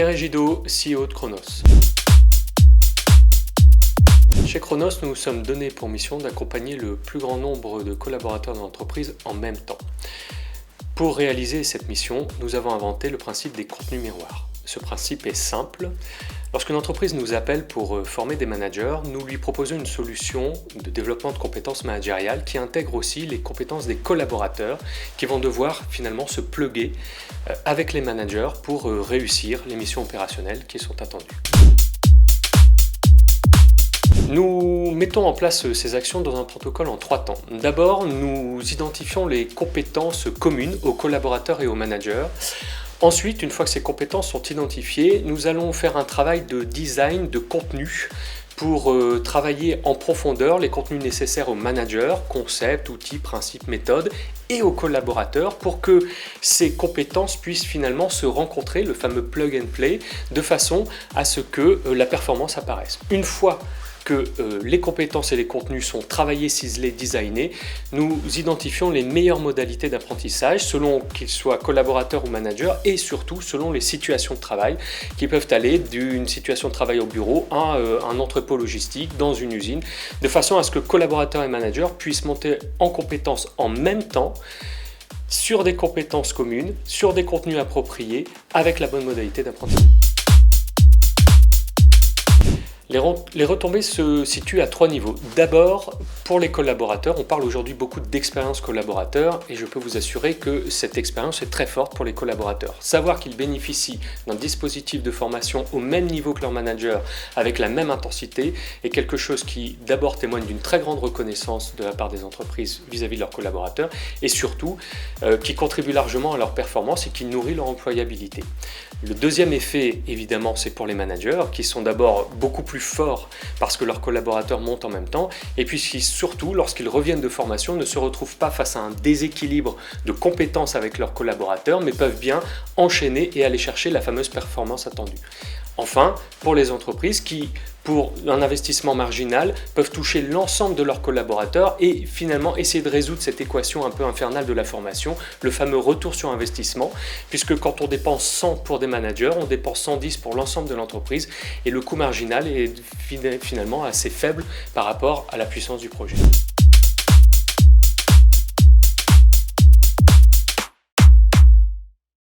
Pierre Egido, CEO de Chronos. Chez Chronos, nous nous sommes donnés pour mission d'accompagner le plus grand nombre de collaborateurs de l'entreprise en même temps. Pour réaliser cette mission, nous avons inventé le principe des contenus miroirs. Ce principe est simple. Lorsqu'une entreprise nous appelle pour former des managers, nous lui proposons une solution de développement de compétences managériales qui intègre aussi les compétences des collaborateurs qui vont devoir finalement se plugger avec les managers pour réussir les missions opérationnelles qui sont attendues. Nous mettons en place ces actions dans un protocole en 3 temps. D'abord, nous identifions les compétences communes aux collaborateurs et aux managers. Ensuite, une fois que ces compétences sont identifiées, nous allons faire un travail de design de contenu pour travailler en profondeur les contenus nécessaires aux managers, concepts, outils, principes, méthodes, et aux collaborateurs pour que ces compétences puissent finalement se rencontrer, le fameux plug and play, de façon à ce que la performance apparaisse. Une fois que les compétences et les contenus sont travaillés, ciselés, designés, nous identifions les meilleures modalités d'apprentissage selon qu'ils soient collaborateurs ou managers et surtout selon les situations de travail qui peuvent aller d'une situation de travail au bureau à un entrepôt logistique dans une usine, de façon à ce que collaborateurs et managers puissent monter en compétences en même temps sur des compétences communes, sur des contenus appropriés avec la bonne modalité d'apprentissage. Les retombées se situent à 3 niveaux. D'abord, pour les collaborateurs, on parle aujourd'hui beaucoup d'expérience collaborateur et je peux vous assurer que cette expérience est très forte pour les collaborateurs. Savoir qu'ils bénéficient d'un dispositif de formation au même niveau que leur manager, avec la même intensité, est quelque chose qui d'abord témoigne d'une très grande reconnaissance de la part des entreprises vis-à-vis de leurs collaborateurs et surtout qui contribue largement à leur performance et qui nourrit leur employabilité. Le deuxième effet, évidemment, c'est pour les managers qui sont d'abord beaucoup plus forts parce que leurs collaborateurs montent en même temps et puis surtout, lorsqu'ils reviennent de formation, ne se retrouvent pas face à un déséquilibre de compétences avec leurs collaborateurs, mais peuvent bien enchaîner et aller chercher la fameuse performance attendue. Enfin, pour les entreprises qui, pour un investissement marginal, peuvent toucher l'ensemble de leurs collaborateurs et finalement essayer de résoudre cette équation un peu infernale de la formation, le fameux retour sur investissement, puisque quand on dépense 100 pour des managers, on dépense 110 pour l'ensemble de l'entreprise et le coût marginal est finalement assez faible par rapport à la puissance du projet.